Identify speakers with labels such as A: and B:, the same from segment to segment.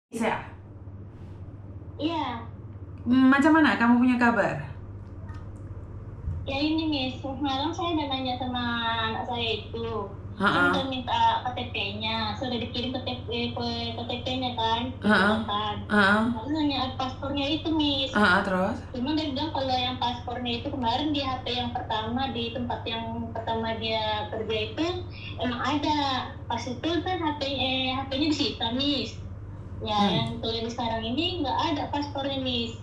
A: Saya.
B: Iya.
A: Macam mana kamu punya kabar?
B: Ya ini Miss, semalam saya udah nanya sama anak saya itu.
A: Ha-ha.
B: Saya udah minta KTP-nya, sudah dikirim KTP-nya kan, Lalu nanya paspornya itu Miss.
A: Terus?
B: Cuma dia bilang kalau yang paspornya itu kemarin di HP yang pertama, di tempat yang pertama dia kerja itu emang ada. Pas itu kan HP-nya disita Miss. Ya yang tulis sekarang ini nggak ada paspornya Miss.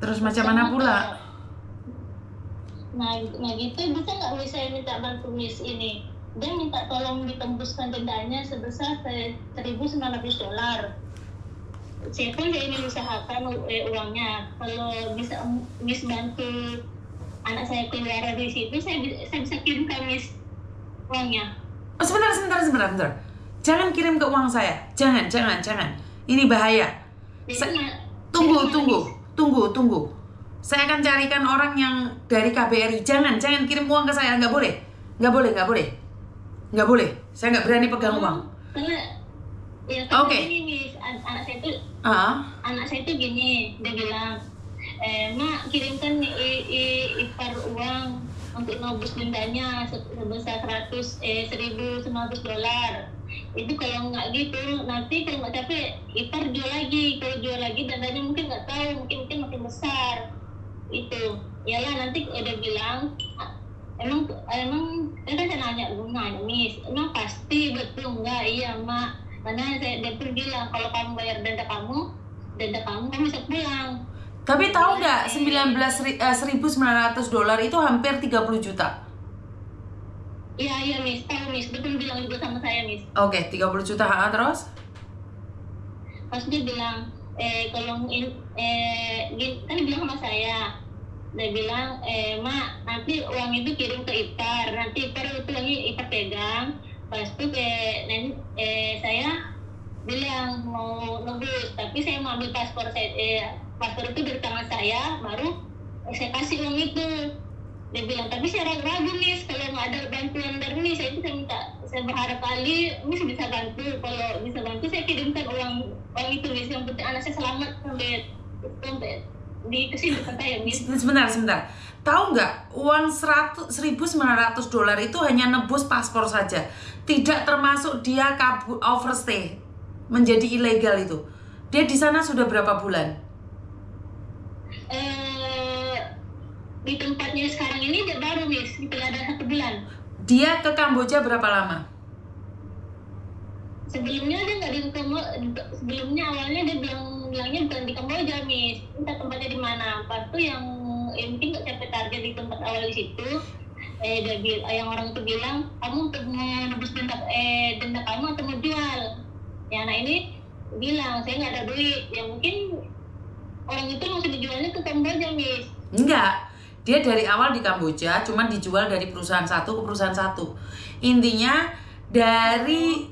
A: Terus macam mana pula?
B: Nah gitu bisa nggak Miss saya minta bantu Miss ini? Dia minta tolong ditembuskan dendanya sebesar $1.900. Saya pun saya ingin usahakan uangnya. Kalau bisa Miss bantu anak saya keluar dari situ, saya bisa kirimkan Miss uangnya.
A: Oh, sebentar. Jangan kirim ke uang saya. Jangan. Ini bahaya. Tunggu. Saya akan carikan orang yang dari KBRI. Jangan kirim uang ke saya. Nggak boleh. Saya nggak berani pegang uang.
B: Oke. Ini anak saya itu gini, dia bilang, Mak kirimkan ipar uang untuk nobus dendanya sebesar $1.900. Itu kalau nggak gitu, nanti kalau nggak capek ipar jual lagi. Kalau jual lagi dendanya mungkin nggak tahu, mungkin makin besar. Itu iyalah, nanti dia bilang emang kan saya nanya Miss, emang pasti betul nggak? Iya Mak, karena dia pun bilang kalau kamu bayar denda kamu bisa pulang.
A: Tapi tahu nggak, $1.900 itu hampir 30 juta.
B: Iya Miss, tahu Miss, betul bilang juga sama saya Miss.
A: Oke, 30 juta. Terus?
B: Pas dia bilang, kalau kan dia bilang sama saya, dia bilang, Mak, nanti uang itu kirim ke ipar, nanti ipar itu lagi ipar pegang. Pas itu saya bilang mau nebus, tapi saya mau ambil paspor saya, paspor itu dari tangan saya, baru saya kasih uang itu. Dia bilang, tapi saya ragu Miss, kalau nggak ada bantuan dari Miss, saya berharap kali Miss bisa bantu. Kalau bisa bantu, saya kirimkan uang itu Miss. Yang penting anak saya selamat sampai di kesini depan saya Miss.
A: Sebentar. Tahu nggak, uang $1.900 itu hanya nebus paspor saja, tidak termasuk dia kabur overstay, menjadi ilegal itu. Dia di sana sudah berapa bulan?
B: Di tempatnya sekarang ini dia baru Miss, itu ada 1 bulan.
A: Dia ke Kamboja berapa lama?
B: Sebelumnya dia nggak di Kamboja. Sebelumnya awalnya dia bilangnya bukan di Kamboja Miss, entah tempatnya di mana. Pas itu yang mungkin nggak capai target di tempat awal di situ. Yang orang itu bilang, kamu untuk menebus denda kamu atau mau jual? Ya anak ini bilang, saya nggak ada duit. Ya mungkin orang itu langsung dijualnya ke Kamboja Miss.
A: Enggak, dia dari awal di Kamboja, cuman dijual dari perusahaan satu ke perusahaan satu. Intinya dari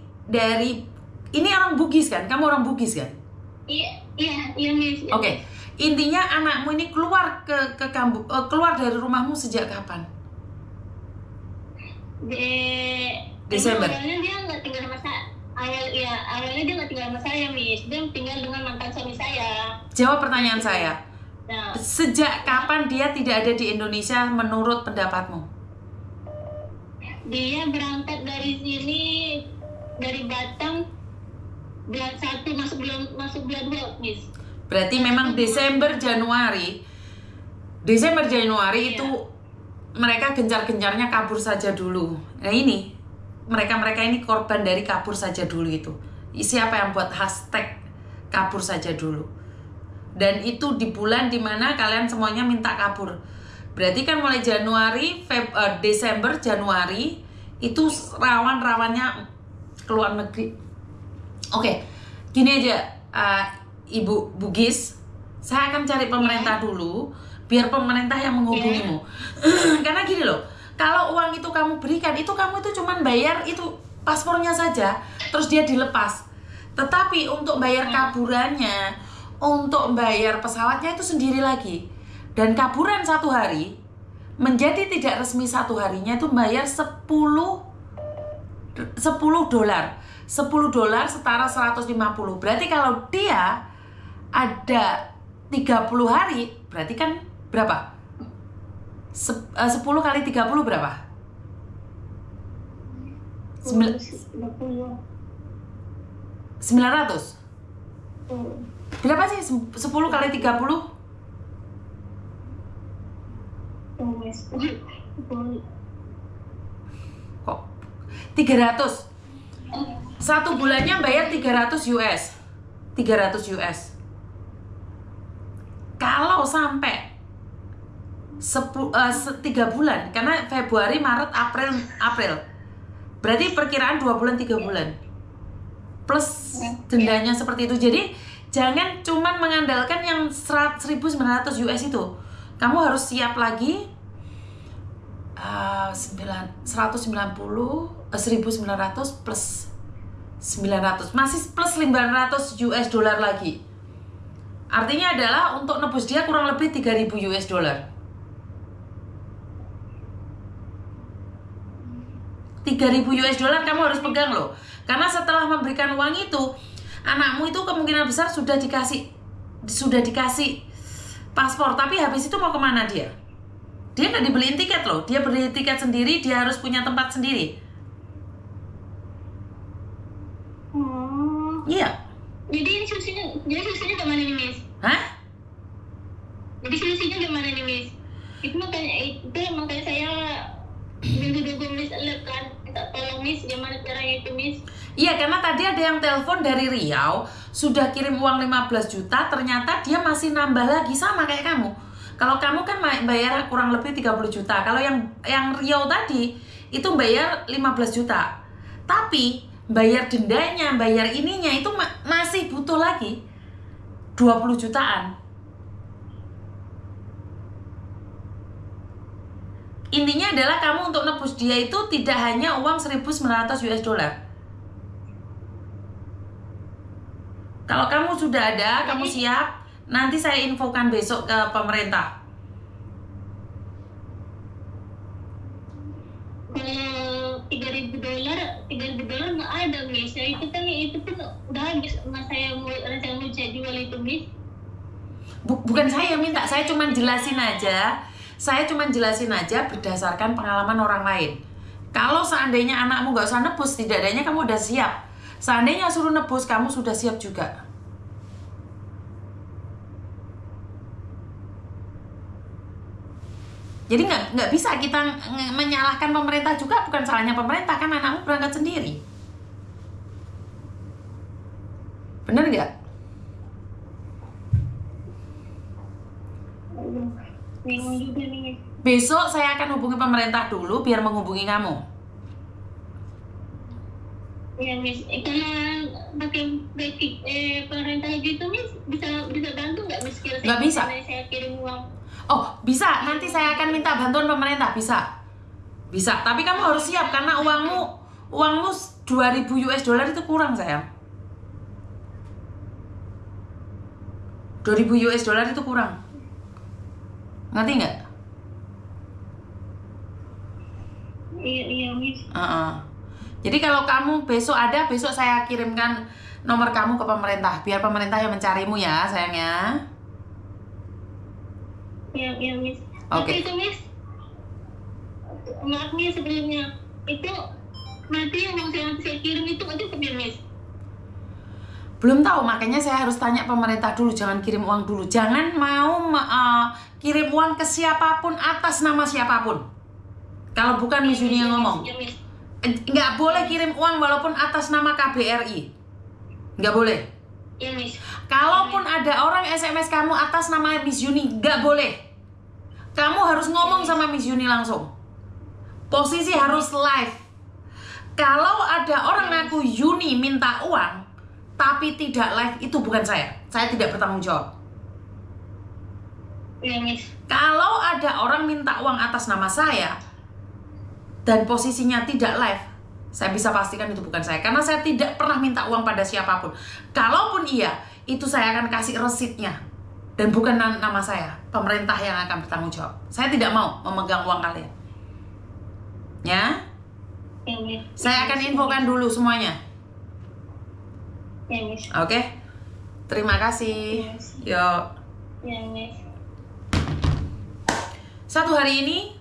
A: ini orang Bugis kan? Kamu orang Bugis kan?
B: Iya Miss.
A: Oke. Intinya anakmu ini keluar keluar dari rumahmu sejak kapan? Desember.
B: Awalnya dia nggak tinggal sama saya. Awalnya dia nggak tinggal sama saya Miss. Dia tinggal dengan mantan suami saya.
A: Jawab pertanyaan saya.
B: Nah,
A: sejak kapan dia tidak ada di Indonesia menurut pendapatmu?
B: Dia berangkat dari sini, dari Batam bulan 1 masuk bulan 2 Miss.
A: Berarti memang Desember Januari
B: Iya.
A: Itu mereka gencar-gencarnya kabur saja dulu. Nah ini mereka ini korban dari kabur saja dulu itu. Siapa yang buat hashtag kabur saja dulu? Dan itu di bulan dimana kalian semuanya minta kabur. Berarti kan mulai Desember, Januari itu rawan-rawannya keluar negeri. Oke, gini aja, Ibu Bugis, saya akan cari pemerintah dulu, biar pemerintah yang menghubungimu. Karena gini loh, kalau uang itu kamu berikan, itu kamu itu cuman bayar itu paspornya saja, terus dia dilepas. Tetapi untuk bayar kaburannya, untuk bayar pesawatnya itu sendiri lagi. Dan kaburan 1 hari menjadi tidak resmi 1 harinya itu bayar $10. $10 setara 150. Berarti kalau dia ada 30 hari, berarti kan berapa? 10 kali 30 berapa? 900. Berapa sih 10 kali 30? Kok 300? Satu bulannya bayar 300 US. 300 US. Kalau sampai 3 bulan, karena Februari, Maret, April. Berarti perkiraan 2 bulan, 3 bulan. Plus dendanya seperti itu. Jadi jangan cuman mengandalkan yang 1.900 US itu. Kamu harus siap lagi 190, 1.900 plus 900. Masih plus 500 US dollar lagi. Artinya adalah untuk nebus dia kurang lebih 3.000 US dollar. 3.000 US dollar kamu harus pegang loh. Karena setelah memberikan uang itu, anakmu itu kemungkinan besar sudah dikasih paspor, tapi habis itu mau kemana dia? Dia nggak dibeliin tiket loh. Dia beli tiket sendiri, dia harus punya tempat sendiri. Iya.
B: Jadi ini solusinya kemana nih, Miss?
A: Hah?
B: Jadi solusinya gimana nih, Miss? Itu makanya saya dulu Miss kan minta tolong Miss, gimana caranya itu, Miss?
A: Iya, karena tadi ada yang telepon dari Riau, sudah kirim uang 15 juta, ternyata dia masih nambah lagi sama kayak kamu. Kalau kamu kan bayar kurang lebih 30 juta. Kalau yang Riau tadi itu bayar 15 juta. Tapi bayar dendanya, bayar ininya itu masih butuh lagi 20 jutaan. Intinya adalah kamu untuk nebus dia itu tidak hanya uang 1.900 US dollar. Kalau kamu sudah ada, kamu siap, nanti saya infokan besok ke pemerintah.
B: Kalau $3.000 nggak ada, Miss. Ya, itu pun udah habis mas saya mau jual itu, Miss.
A: Bukan saya minta, saya cuma jelasin aja. Saya cuma jelasin aja berdasarkan pengalaman orang lain. Kalau seandainya anakmu nggak usah nebus, setidaknya kamu udah siap. Seandainya suruh nebus, kamu sudah siap juga. Jadi nggak bisa kita menyalahkan pemerintah juga, bukan salahnya pemerintah, kan anakmu berangkat sendiri. Bener nggak? Besok saya akan hubungi pemerintah dulu biar menghubungi kamu.
B: Ya, Miss. Karena pakai pemerintah gitu, Miss, bisa bantu nggak, Miss?
A: Nggak bisa.
B: Saya kirim uang.
A: Oh, bisa. Nanti saya akan minta bantuan pemerintah, bisa. Bisa, tapi kamu harus siap karena uangmu 2.000 US dollar itu kurang, sayang. 2.000 US dollar itu kurang. Ngerti nggak?
B: Iya, Miss.
A: Jadi kalau kamu besok ada, besok saya kirimkan nomor kamu ke pemerintah, biar pemerintah yang mencarimu ya, sayangnya.
B: Iya, Miss.
A: Oke.
B: Tapi itu, Miss, maaf nih sebelumnya, itu nanti yang saya kirim itu Miss?
A: Belum tahu, makanya saya harus tanya pemerintah dulu, jangan kirim uang dulu. Jangan mau kirim uang ke siapapun atas nama siapapun. Kalau bukan Miss Yuni yang ngomong.
B: Ya, Miss.
A: Nggak boleh kirim uang walaupun atas nama KBRI. Nggak boleh.
B: Ya, Miss.
A: Kalaupun ada orang SMS kamu atas nama Miss Yuni, nggak boleh. Kamu harus ngomong sama Miss Yuni langsung. Posisi harus live. Kalau ada orang ngaku Yuni minta uang, tapi tidak live, itu bukan saya. Saya tidak bertanggung jawab.
B: Ya, Miss.
A: Kalau ada orang minta uang atas nama saya, dan posisinya tidak live, saya bisa pastikan itu bukan saya. Karena saya tidak pernah minta uang pada siapapun. Kalaupun iya, itu saya akan kasih resitnya. Dan bukan nama saya. Pemerintah yang akan bertanggung jawab. Saya tidak mau memegang uang kalian. Ya?
B: Ya, Miss.
A: Saya akan infokan dulu semuanya.
B: Ya, Miss.
A: Oke, terima kasih.
B: Yes.
A: Yuk.
B: Ya, Miss.
A: Satu hari ini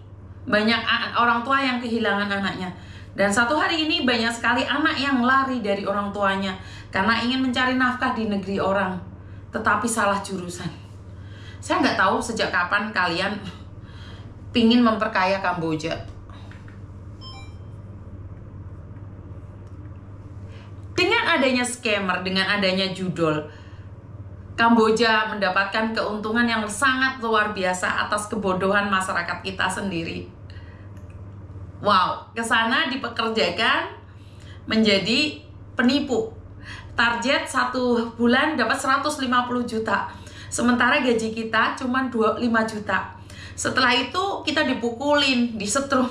A: banyak orang tua yang kehilangan anaknya. Dan satu hari ini banyak sekali anak yang lari dari orang tuanya karena ingin mencari nafkah di negeri orang, tetapi salah jurusan. Saya nggak tahu sejak kapan kalian pingin memperkaya Kamboja. Dengan adanya scammer, dengan adanya judol, Kamboja mendapatkan keuntungan yang sangat luar biasa atas kebodohan masyarakat kita sendiri. Wow, kesana dipekerjakan menjadi penipu. Target 1 bulan dapat 150 juta. Sementara gaji kita cuma 5 juta. Setelah itu kita dipukulin, disetrum,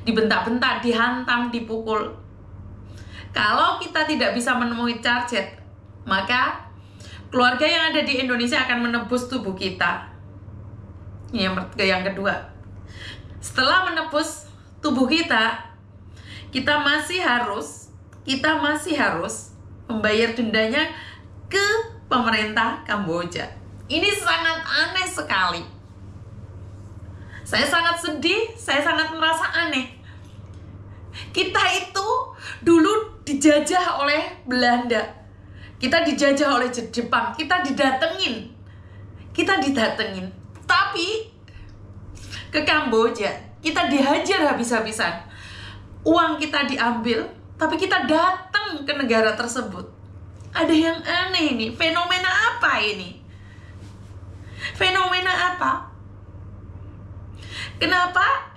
A: dibentak-bentak, dihantam, dipukul. Kalau kita tidak bisa menemui target, maka keluarga yang ada di Indonesia akan menebus tubuh kita. Yang kedua, setelah menebus tubuh kita masih harus membayar dendanya ke pemerintah Kamboja. Ini sangat aneh sekali. Saya sangat sedih, saya sangat merasa aneh. Kita itu dulu dijajah oleh Belanda. Kita dijajah oleh Jepang, kita didatengin. Tapi ke Kamboja, kita dihajar habis-habisan. Uang kita diambil, tapi kita datang ke negara tersebut. Ada yang aneh ini. Fenomena apa ini? Fenomena apa? Kenapa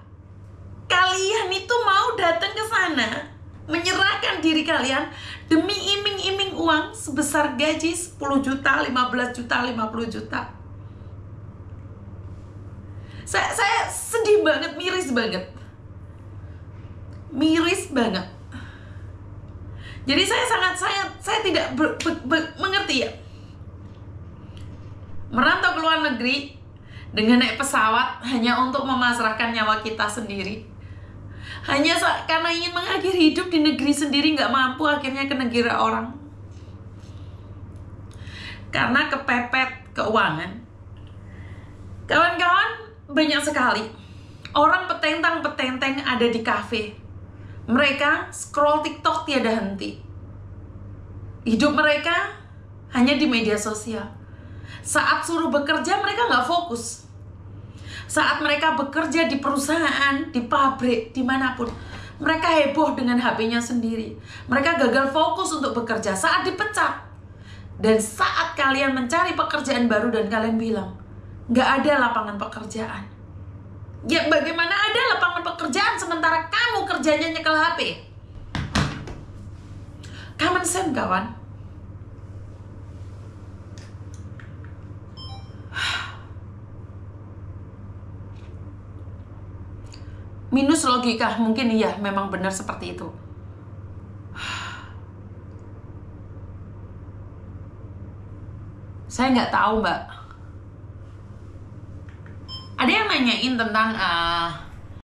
A: kalian itu mau datang ke sana, menyerahkan diri kalian demi iming-iming uang sebesar gaji 10 juta, 15 juta, 50 juta? Saya sedih banget, miris banget. Jadi saya tidak mengerti ya. Merantau ke luar negeri dengan naik pesawat hanya untuk memasrahkan nyawa kita sendiri. Hanya karena ingin mengakhiri hidup di negeri sendiri, nggak mampu akhirnya ke negara orang. Karena kepepet keuangan. Kawan-kawan, banyak sekali orang petentang-petenteng ada di kafe. Mereka scroll TikTok tiada henti. Hidup mereka hanya di media sosial. Saat suruh bekerja mereka nggak fokus. Saat mereka bekerja di perusahaan, di pabrik, dimanapun, mereka heboh dengan HP-nya sendiri. Mereka gagal fokus untuk bekerja saat dipecat. Dan saat kalian mencari pekerjaan baru dan kalian bilang, nggak ada lapangan pekerjaan. Ya bagaimana ada lapangan pekerjaan sementara kamu kerjanya nyekel HP? Common sense, kawan. Minus logika, mungkin iya, memang benar seperti itu. Saya nggak tahu, Mbak. Ada yang nanyain tentang